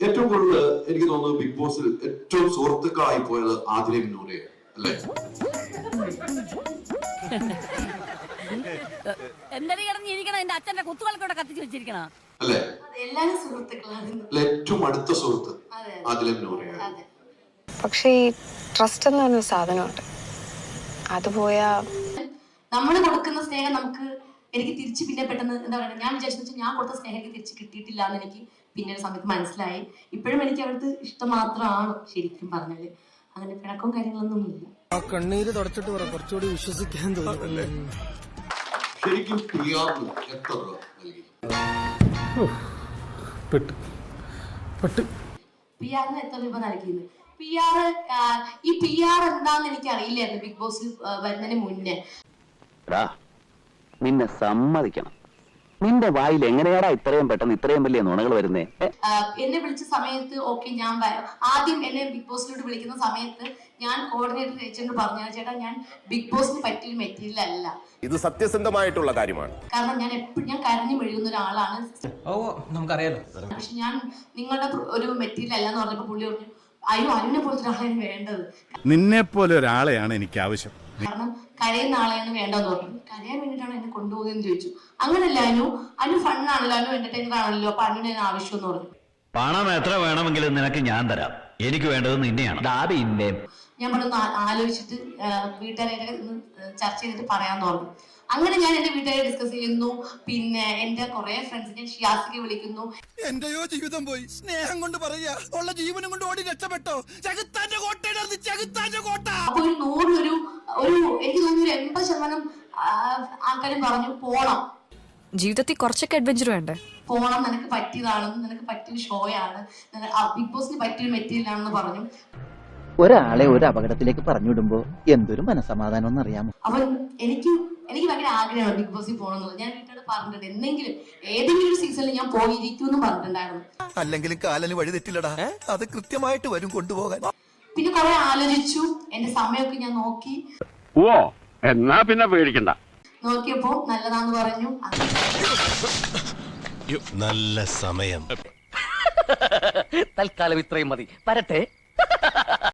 ഏറ്റവും കൂടുതൽ എനിക്ക് തോന്നുന്നു ബിഗ് ബോസിൽ ഏറ്റവും സുഹൃത്തുക്കളായി പോയത് ആദിലയും നൂറയാണ് അല്ലേ? എന്തൊരു കിടന്നിരിക്കണം, എന്റെ അച്ഛന്റെ കുത്തുകൾക്കൂടെ കത്തിച്ച് വെച്ചിരിക്കണം അല്ലേ? എല്ലാരും സുഹൃത്തുക്കളാണ്. ഏറ്റവും അടുത്ത സുഹൃത്ത് ആദിലയും നൂറയാണ്. പക്ഷേ ഈ ട്രസ്റ്റ് എന്ന് പറഞ്ഞ സാധനമുണ്ട്, അത് പോയാ നമ്മൾ കൊടുക്കുന്ന സ്നേഹം നമുക്ക് എനിക്ക് തിരിച്ച് പിന്നെ പെട്ടെന്ന് എന്താ പറയുക, ഞാൻ വിചാരിച്ചു ഞാൻ കൊടുത്ത സ്നേഹം എനിക്ക് തിരിച്ച് കിട്ടിയിട്ടില്ല എന്ന് എനിക്ക് പിന്നെ ഒരു സമയത്ത് മനസ്സിലായി. ഇപ്പോഴും എനിക്ക് അവിടുത്തെ ഇഷ്ടം മാത്രമാണ് ശരിക്കും പറഞ്ഞാല്, അങ്ങനെ പിണക്കവും കാര്യങ്ങളൊന്നും ഇല്ല. കണ്ണീര് തുടച്ചിട്ട് കുറച്ചുകൂടി വിശ്വസിക്കാൻ തോന്നുന്നു. ശരിക്കും പിയാറിന് എത്ര നൽകി? പിയാറിന് എത്ര രൂപ നൽകിയത്? ഈ പിആർ എന്താന്ന് എനിക്ക് അറിയില്ലായിരുന്നു ബിഗ് ബോസിൽ വരുന്നതിന് മുന്നേ. നിന്നെ സമ്മതിക്കണം, നിന്റെ വായിൽ എങ്ങനെയാടാ ഇത്രയും പെട്ടെന്ന് ഇത്രയും വലിയ നുണകൾ വരുന്നേ? എന്നെ വിളിച്ച സമയത്ത് ഞാൻ ആദ്യം എന്നെ ബിഗ് ബോസിലോട്ട് വിളിക്കുന്ന സമയത്ത് ഞാൻ കോർഡിനേറ്റർ ചേച്ചിയോട് പറഞ്ഞു, ചേട്ടാ ഞാൻ ബിഗ് ബോസിന് പറ്റിയൊരു മെറ്റീരിയൽ അല്ല. ഇത് സത്യസന്ധമായിട്ടുള്ള കാര്യമാണ്. കാരണം ഞാൻ കരഞ്ഞു മെഴുകുന്ന ഒരാളാണ്. നമുക്കറിയാലോ. പക്ഷെ ഞാൻ നിങ്ങളുടെ ഒരു മെറ്റീരിയൽ അല്ല എന്ന് പറഞ്ഞപ്പോ പുള്ളി പറഞ്ഞു, അയ്യോ അനുവിനെ പോലത്തെ ഒരാളെയാണ് വേണ്ടത്, നിന്നെ പോലെ ഒരാളെയാണ് എനിക്ക് ആവശ്യം, കാരണം കരയുന്ന ആളെയാണ് വേണ്ടതെന്ന് പറഞ്ഞു. കരയാൻ വേണ്ടിയിട്ടാണ് എന്നെ കൊണ്ടുപോകുന്നതെന്ന് ചോദിച്ചു. അങ്ങനല്ല, അനു ഫണ്ണാണല്ലോ, അനു എന്റർടൈനർ ആണല്ലോ, അപ്പൊ അനുവിന് ആവശ്യം എന്ന് പറഞ്ഞു. പണം എത്ര വേണമെങ്കിലും നിനക്ക് ഞാൻ തരാം, എനിക്ക് വേണ്ടത് നിന്നെയാണ്. ഞാൻ പറഞ്ഞു ആലോചിച്ചിട്ട് വീട്ടുകാരെ ചർച്ച ചെയ്തിട്ട് പറയാന്ന് പറഞ്ഞു. അങ്ങനെ ഞാൻ എന്റെ വീട്ടുകാരെ ഡിസ്കസ് ചെയ്യുന്നു. പിന്നെ എന്റെ കുറെ ഫ്രണ്ട്സ്, ഞാൻ ഷിയാസിനെ വിളിക്കുന്നു. എന്റെയോ ജീവിതം പോയി, സ്നേഹം കൊണ്ട് പറയാ, ഉള്ള ജീവനും കൊണ്ട് ഓടി രക്ഷപ്പെട്ടോ. അപ്പൊ ഒരു 100 എനിക്ക് തോന്നുന്നു 80% ആൾക്കാരും പറഞ്ഞു പോണം, ജീവിതത്തിൽ കുറച്ചൊക്കെ അഡ്വഞ്ചർ വേണ്ടേ, പോണം, നിനക്ക് പറ്റിയതാണെന്ന്, നിനക്ക് പറ്റിയൊരു ഷോയാണ്, ബിഗ് ബോസിന് പറ്റിയൊരു മെറ്റീരിയൽ ആണെന്ന് പറഞ്ഞു. ഒരാളെ ഒരു അപകടത്തിലേക്ക് പറഞ്ഞുവിടുമ്പോ എന്തൊരു മനസമാധാനം എന്നറിയാമോ? അപ്പൊ എനിക്ക് ഭയങ്കര ആഗ്രഹമാണ് ബിഗ് ബോസിൽ പോകണമെന്നുള്ളത്. ഞാൻ വീട്ടിലോട് പറഞ്ഞിട്ടുണ്ട്, എന്തെങ്കിലും ഏതെങ്കിലും ഒരു സീസണിൽ ഞാൻ പോയിരിക്കും പറഞ്ഞിട്ടുണ്ടായിരുന്നു. അല്ലെങ്കിലും കാലന് വഴി തെറ്റില്ലടാ, അത് കൃത്യമായിട്ട് വരും കൊണ്ടുപോകാൻ. പിന്നെ കുറെ ആലോചിച്ചു, എന്റെ സമയമൊക്കെ ഞാൻ നോക്കി. എന്നാ പിന്നെ പേടിക്കണ്ട. നോക്കിയപ്പോ നല്ലതാന്ന് പറഞ്ഞു. നല്ല സമയം. തൽക്കാലം ഇത്രയും മതി, വരട്ടെ.